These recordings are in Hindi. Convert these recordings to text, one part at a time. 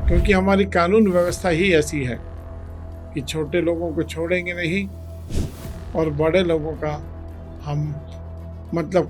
क्योंकि हमारी कानून व्यवस्था ही ऐसी है कि छोटे लोगों को छोड़ेंगे नहीं और बड़े लोगों का हम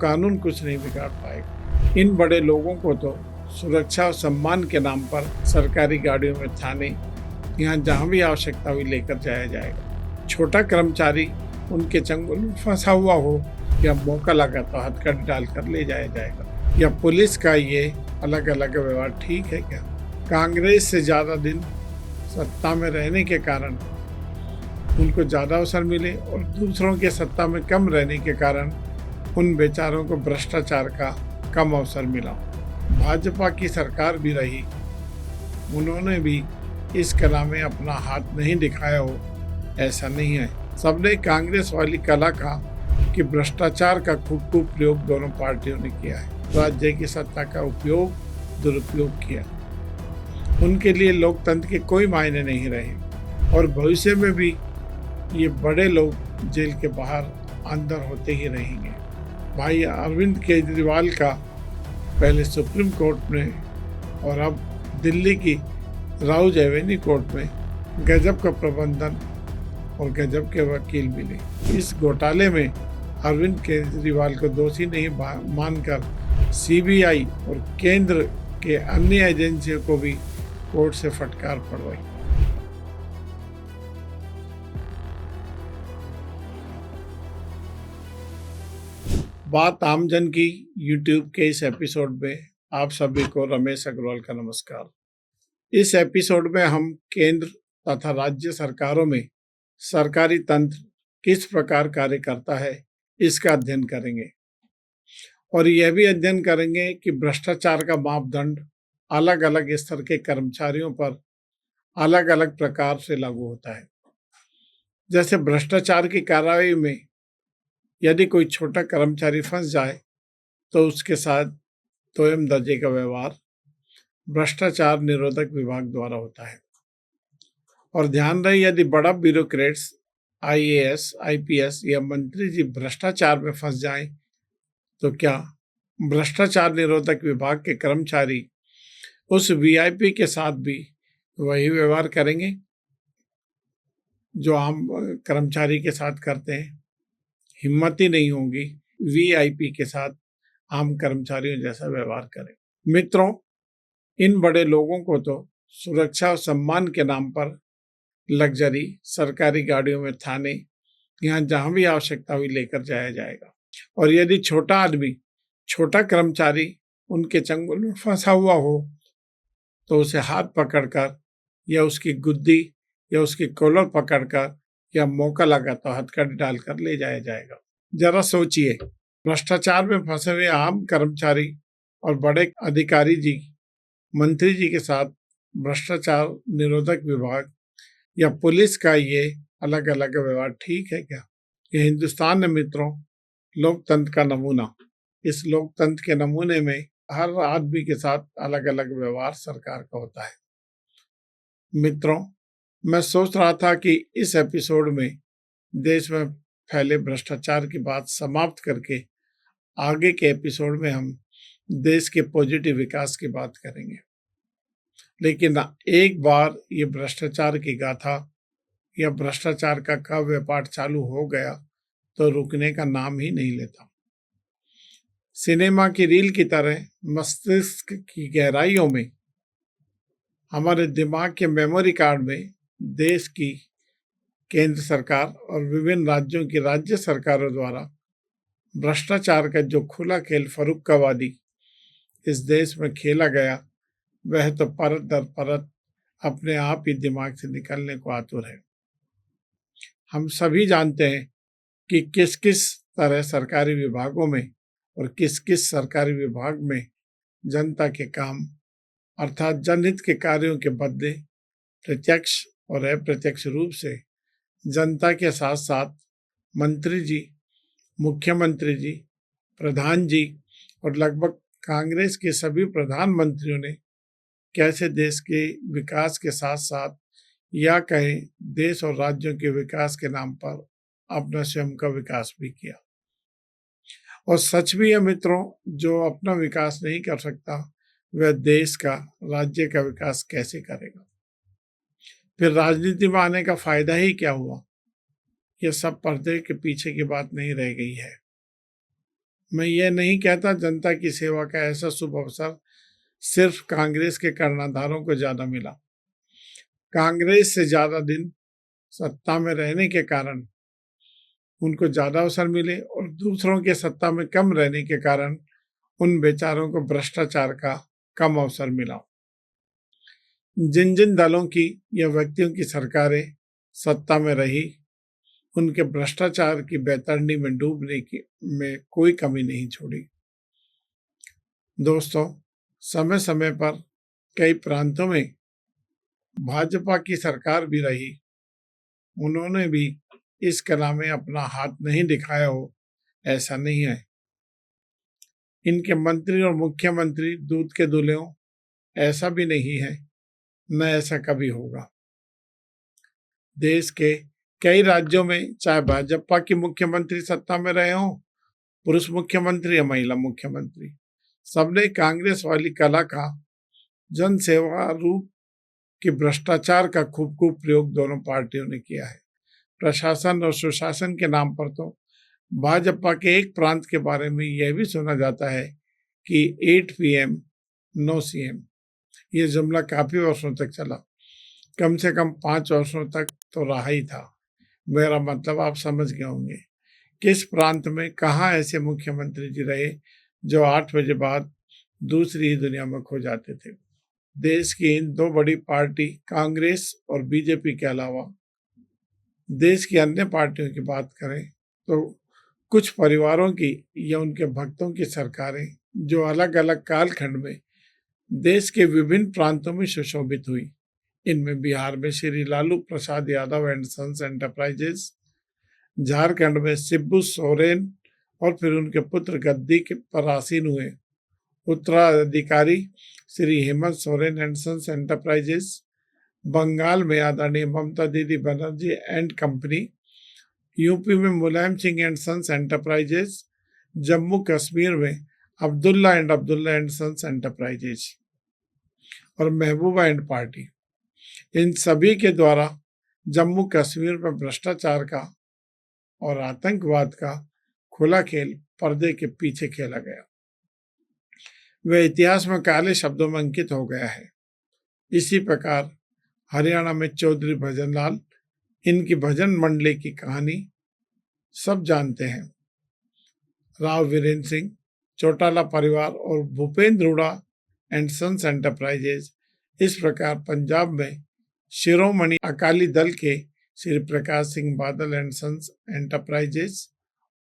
कानून कुछ नहीं बिगाड़ पाएगा। इन बड़े लोगों को तो सुरक्षा और सम्मान के नाम पर सरकारी गाड़ियों में थाने, यहाँ जहाँ भी आवश्यकता हुई लेकर जाया जाएगा। छोटा कर्मचारी उनके चंगुल में फंसा हुआ हो या मौका लगा तो हथकड़ी डालकर ले जाया जाएगा। या पुलिस का ये अलग अलग व्यवहार ठीक है क्या? कांग्रेस से ज़्यादा दिन सत्ता में रहने के कारण उनको ज़्यादा अवसर मिले और दूसरों के सत्ता में कम रहने के कारण उन बेचारों को भ्रष्टाचार का कम अवसर मिला। भाजपा की सरकार भी रही, उन्होंने भी इस कला में अपना हाथ नहीं दिखाया हो, ऐसा नहीं है। सबने कांग्रेस वाली कला का कि भ्रष्टाचार का खूब प्रयोग दोनों पार्टियों ने किया है। राज्य की सत्ता का उपयोग दुरुपयोग किया। उनके लिए लोकतंत्र के कोई मायने नहीं रहे और भविष्य में भी ये बड़े लोग जेल के बाहर अंदर होते ही रहेंगे। भाई अरविंद केजरीवाल का पहले सुप्रीम कोर्ट में और अब दिल्ली की राउज एवेन्यू कोर्ट में गजब का प्रबंधन और गजब के वकील मिले। इस घोटाले में अरविंद केजरीवाल को दोषी नहीं मानकर सीबीआई और केंद्र के अन्य एजेंसियों को भी कोर्ट से फटकार पड़वाई। बात आमजन की यूट्यूब के इस एपिसोड में आप सभी को रमेश अग्रवाल का नमस्कार। इस एपिसोड में हम केंद्र तथा राज्य सरकारों में सरकारी तंत्र किस प्रकार कार्य करता है इसका अध्ययन करेंगे और यह भी अध्ययन करेंगे कि भ्रष्टाचार का मापदंड अलग अलग स्तर के कर्मचारियों पर अलग अलग प्रकार से लागू होता है। जैसे भ्रष्टाचार की कार्रवाई में यदि कोई छोटा कर्मचारी फंस जाए तो उसके साथ दोयम दर्जे का व्यवहार भ्रष्टाचार निरोधक विभाग द्वारा होता है। और ध्यान रहे, यदि बड़ा ब्यूरोक्रेट्स आईएएस, आईपीएस या मंत्री जी भ्रष्टाचार में फंस जाएं तो क्या भ्रष्टाचार निरोधक विभाग के कर्मचारी उस वीआईपी के साथ भी वही व्यवहार करेंगे जो आम कर्मचारी के साथ करते हैं? हिम्मत ही नहीं होगी वीआईपी के साथ आम कर्मचारियों जैसा व्यवहार करें। मित्रों, इन बड़े लोगों को तो सुरक्षा और सम्मान के नाम पर लग्जरी सरकारी गाड़ियों में थाने, यहाँ जहां भी आवश्यकता हुई लेकर जाया जाएगा। और यदि छोटा आदमी, छोटा कर्मचारी उनके चंगुल में फंसा हुआ हो तो उसे हाथ पकड़कर या उसकी गुद्दी या उसकी कॉलर पकड़कर या मौका लगा तो हथकड़ी डालकर ले जाया जाएगा। जरा सोचिए, भ्रष्टाचार में फंसे हुए आम कर्मचारी और बड़े अधिकारी जी, मंत्री जी के साथ भ्रष्टाचार निरोधक विभाग या पुलिस का ये अलग अलग व्यवहार ठीक है क्या? ये हिंदुस्तान है मित्रों, लोकतंत्र का नमूना। इस लोकतंत्र के नमूने में हर आदमी के साथ अलग अलग व्यवहार सरकार का होता है। मित्रों, मैं सोच रहा था कि इस एपिसोड में देश में फैले भ्रष्टाचार की बात समाप्त करके आगे के एपिसोड में हम देश के पॉजिटिव विकास की बात करेंगे। लेकिन एक बार ये भ्रष्टाचार की गाथा या भ्रष्टाचार का काव्य पाठ चालू हो गया तो रुकने का नाम ही नहीं लेता। सिनेमा की रील की तरह मस्तिष्क की गहराइयों में, हमारे दिमाग के मेमोरी कार्ड में देश की केंद्र सरकार और विभिन्न राज्यों की राज्य सरकारों द्वारा भ्रष्टाचार का जो खुला खेल फरुक्कावादी इस देश में खेला गया, वह तो परत दर परत अपने आप ही दिमाग से निकलने को आतुर है। हम सभी जानते हैं कि किस किस तरह सरकारी विभागों में और किस किस सरकारी विभाग में जनता के काम अर्थात जनहित के कार्यों के बदले प्रत्यक्ष और अप्रत्यक्ष रूप से जनता के साथ साथ मंत्री जी, मुख्यमंत्री जी, प्रधान जी और लगभग कांग्रेस के सभी प्रधानमंत्रियों ने कैसे देश के विकास के साथ साथ या कहें देश और राज्यों के विकास के नाम पर अपना स्वयं का विकास भी किया। और सच भी है मित्रों, जो अपना विकास नहीं कर सकता वह देश का, राज्य का विकास कैसे करेगा? फिर राजनीति में आने का फायदा ही क्या हुआ? यह सब पर्दे के पीछे की बात नहीं रह गई है। मैं ये नहीं कहता जनता की सेवा का ऐसा शुभ अवसर सिर्फ कांग्रेस के कर्णधारों को ज्यादा मिला। कांग्रेस से ज्यादा दिन सत्ता में रहने के कारण उनको ज्यादा अवसर मिले और दूसरों के सत्ता में कम रहने के कारण उन बेचारों को भ्रष्टाचार का कम अवसर मिला। जिन जिन दलों की या व्यक्तियों की सरकारें सत्ता में रही, उनके भ्रष्टाचार की बैतरणी में डूबने की में कोई कमी नहीं छोड़ी। दोस्तों, समय समय पर कई प्रांतों में भाजपा की सरकार भी रही, उन्होंने भी इस कला में अपना हाथ नहीं दिखाया हो ऐसा नहीं है। इनके मंत्री और मुख्यमंत्री दूध के दूल्हे हों ऐसा भी नहीं है, न ऐसा कभी होगा। देश के कई राज्यों में चाहे भाजपा की मुख्यमंत्री सत्ता में रहे हों, पुरुष मुख्यमंत्री या महिला मुख्यमंत्री, सबने कांग्रेस वाली कला का जन सेवा रूप के भ्रष्टाचार का खूब खूब प्रयोग दोनों पार्टियों ने किया है। प्रशासन और सुशासन के नाम पर तो भाजपा के एक प्रांत के बारे में यह भी सुना जाता है कि 8 PM नो CM। ये जुमला काफी वर्षों तक चला, कम से कम 5 वर्षों तक तो रहा ही था। मेरा मतलब आप समझ गए होंगे। किस प्रांत में कहाँ ऐसे मुख्यमंत्री जी रहे जो 8 बजे बाद दूसरी ही दुनिया में खो जाते थे। देश की इन दो बड़ी पार्टी कांग्रेस और बीजेपी के अलावा देश की अन्य पार्टियों की बात करें तो कुछ परिवारों की या उनके भक्तों की सरकारें जो अलग अलग कालखंड में देश के विभिन्न प्रांतों में सुशोभित हुई। इनमें बिहार में Shri Lalu Prasad Yadav and sons enterprises, Jharkhand में शिबू सोरेन और फिर उनके पुत्र गद्दी के पर आसीन हुए उत्तराधिकारी Shri Hemant Soren and sons enterprises, Bengal में आदरणीय Mamata Didi Banerjee and company, UP में Mulayam Singh and sons enterprises, Jammu Kashmir में अब्दुल्ला एंड सन्स एंटरप्राइजेस और महबूबा एंड पार्टी। इन सभी के द्वारा जम्मू कश्मीर में भ्रष्टाचार का और आतंकवाद का खुला खेल पर्दे के पीछे खेला गया। वह इतिहास में काले शब्दों में अंकित हो गया है। इसी प्रकार हरियाणा में चौधरी भजनलाल, इनकी भजन मंडली की कहानी सब जानते हैं। राव वीरेंद्र सिंह, चौटाला परिवार और Bhupendra Hooda and sons enterprises. इस प्रकार पंजाब में शिरोमणि अकाली दल के Shri Prakash Singh Badal and sons enterprises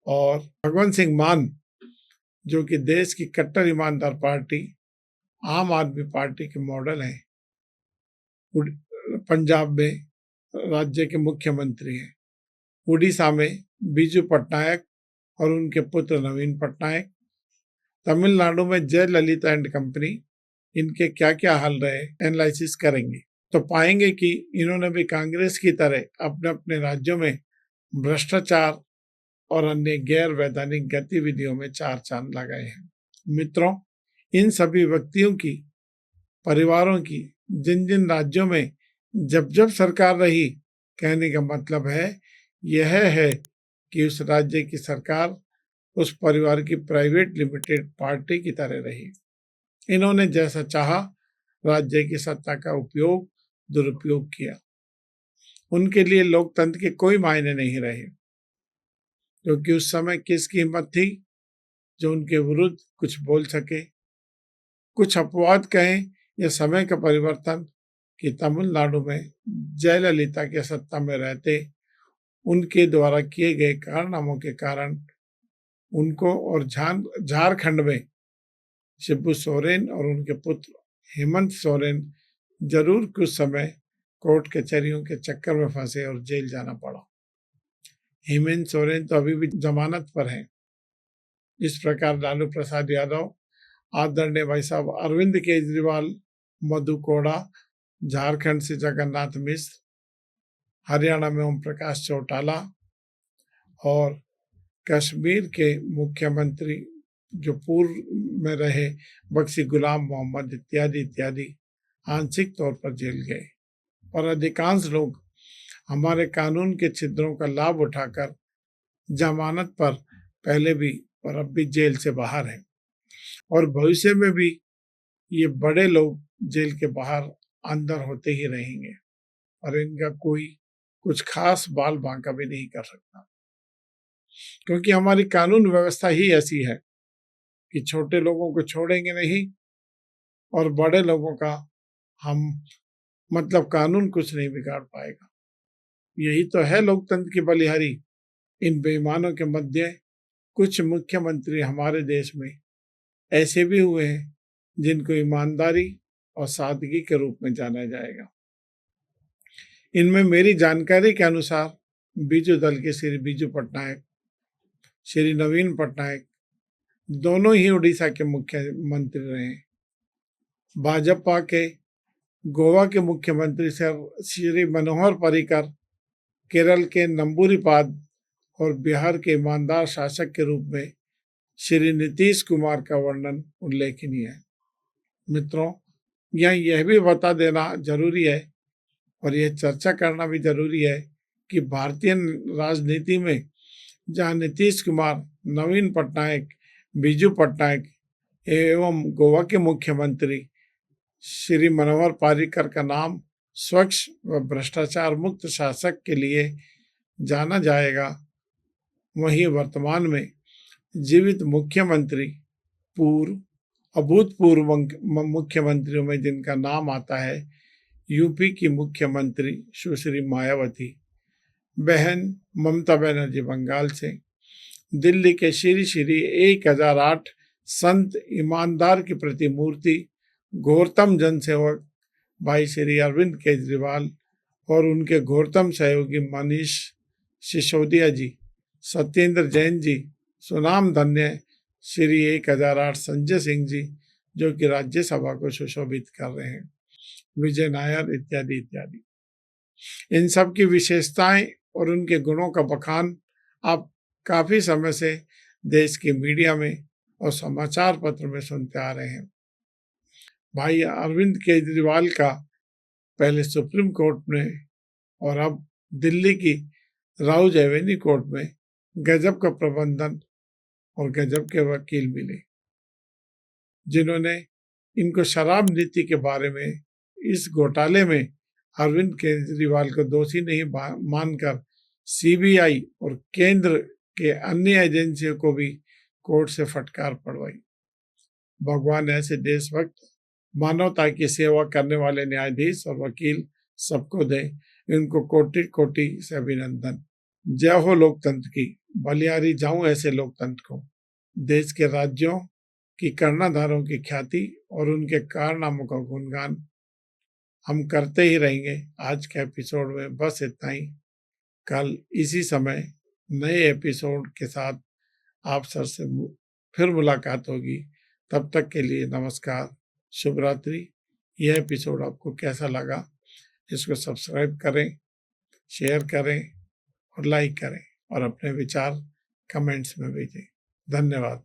और भगवंत सिंह मान, जो कि देश की कट्टर ईमानदार पार्टी आम आदमी पार्टी के मॉडल हैं, पंजाब में राज्य के मुख्यमंत्री हैं। उड़ीसा में बीजू पटनायक और उनके पुत्र नवीन पटनायक। तमिलनाडु में जयललिता एंड कंपनी। इनके क्या क्या हाल रहे एनालिसिस करेंगे तो पाएंगे कि इन्होंने भी कांग्रेस की तरह अपने अपने राज्यों में भ्रष्टाचार और अन्य गैर वैधानिक गतिविधियों में चार चांद लगाए हैं। मित्रों, इन सभी व्यक्तियों की, परिवारों की, जिन जिन राज्यों में जब जब सरकार रही, कहने का मतलब है यह है कि उस राज्य की सरकार उस परिवार की प्राइवेट लिमिटेड पार्टी की तरह रही। इन्होंने जैसा चाहा राज्य की सत्ता का उपयोग, दुरुपयोग किया। उनके लिए लोकतंत्र के कोई मायने नहीं रहे, क्योंकि उस समय किसकी हिम्मत थी जो उनके विरुद्ध कुछ बोल सके। कुछ अपवाद कहें या समय का परिवर्तन कि तमिलनाडु में जयललिता के सत्ता में रहते उनके द्वारा किए गए कारनामों के कारण उनको और झारखंड में शिबू सोरेन और उनके पुत्र हेमंत सोरेन जरूर कुछ समय कोर्ट कचहरियों के चक्कर में फंसे और जेल जाना पड़ा। हेमंत सोरेन तो अभी भी जमानत पर हैं। इस प्रकार लालू प्रसाद यादव, आदरणीय भाई साहब अरविंद केजरीवाल, मधु कोड़ा, झारखंड से जगन्नाथ मिश्र, हरियाणा में ओम प्रकाश चौटाला और कश्मीर के मुख्यमंत्री जो पूर्व में रहे बख्शी गुलाम मोहम्मद इत्यादि इत्यादि आंशिक तौर पर जेल गए, और अधिकांश लोग हमारे कानून के छिद्रों का लाभ उठाकर जमानत पर पहले भी और अब भी जेल से बाहर हैं, और भविष्य में भी ये बड़े लोग जेल के बाहर अंदर होते ही रहेंगे, और इनका कोई कुछ खास बाल बांका भी नहीं कर सकता, क्योंकि हमारी कानून व्यवस्था ही ऐसी है कि छोटे लोगों को छोड़ेंगे नहीं और बड़े लोगों का हम मतलब कानून कुछ नहीं बिगाड़ पाएगा। यही तो है लोकतंत्र की बलिहारी। इन बेईमानों के मध्य कुछ मुख्यमंत्री हमारे देश में ऐसे भी हुए हैं जिनको ईमानदारी और सादगी के रूप में जाना जाएगा। इनमें मेरी जानकारी के अनुसार बीजू दल के श्री बीजू पटनायक, श्री नवीन पटनायक दोनों ही उड़ीसा के मुख्यमंत्री रहे। भाजपा के गोवा के मुख्यमंत्री श्री मनोहर पर्रिकर, केरल के नंबूरीपाद और बिहार के ईमानदार शासक के रूप में श्री नीतीश कुमार का वर्णन उल्लेखनीय है। मित्रों, यहाँ यह भी बता देना जरूरी है और यह चर्चा करना भी जरूरी है कि भारतीय राजनीति में जहाँ नीतीश कुमार, नवीन पटनायक, बीजू पटनायक एवं गोवा के मुख्यमंत्री श्री मनोहर पर्रिकर का नाम स्वच्छ व भ्रष्टाचार मुक्त शासक के लिए जाना जाएगा, वहीं वर्तमान में जीवित मुख्यमंत्री अभूतपूर्व मुख्यमंत्रियों में जिनका नाम आता है यूपी की मुख्यमंत्री सुश्री मायावती, बहन ममता बनर्जी बंगाल से, दिल्ली के श्री 1008 संत ईमानदार की प्रतिमूर्ति घोरतम जनसेवक भाई श्री अरविंद केजरीवाल और उनके घोरतम सहयोगी मनीष सिसोदिया जी, सत्येंद्र जैन जी, सुनाम धन्य श्री 1008 संजय सिंह जी जो कि राज्यसभा को सुशोभित कर रहे हैं, विजय नायर इत्यादि इत्यादि। इन सब की विशेषताएं और उनके गुणों का बखान आप काफी समय से देश के मीडिया में और समाचार पत्र में सुनते आ रहे हैं। भाई अरविंद केजरीवाल का पहले सुप्रीम कोर्ट में और अब दिल्ली की राउज एवेन्यू कोर्ट में गजब का प्रबंधन और गजब के वकील मिले, जिन्होंने इनको शराब नीति के बारे में, इस घोटाले में अरविंद केजरीवाल को दोषी नहीं मानकर सीबीआई और केंद्र के अन्य एजेंसियों को भी कोर्ट से फटकार पड़वाई। भगवान ऐसे देशभक्त, मानवता की सेवा करने वाले न्यायाधीश और वकील सबको दे। इनको कोटि कोटि से अभिनंदन। जय हो लोकतंत्र की, बलिहारी जाऊं ऐसे लोकतंत्र को। देश के राज्यों की कर्णधारों की ख्याति और उनके कारनामों का गुणगान हम करते ही रहेंगे। आज के एपिसोड में बस इतना ही। कल इसी समय नए एपिसोड के साथ आप सर से फिर मुलाकात होगी। तब तक के लिए नमस्कार, शुभ रात्रि। यह एपिसोड आपको कैसा लगा, इसको सब्सक्राइब करें, शेयर करें और लाइक करें और अपने विचार कमेंट्स में भेजें। धन्यवाद।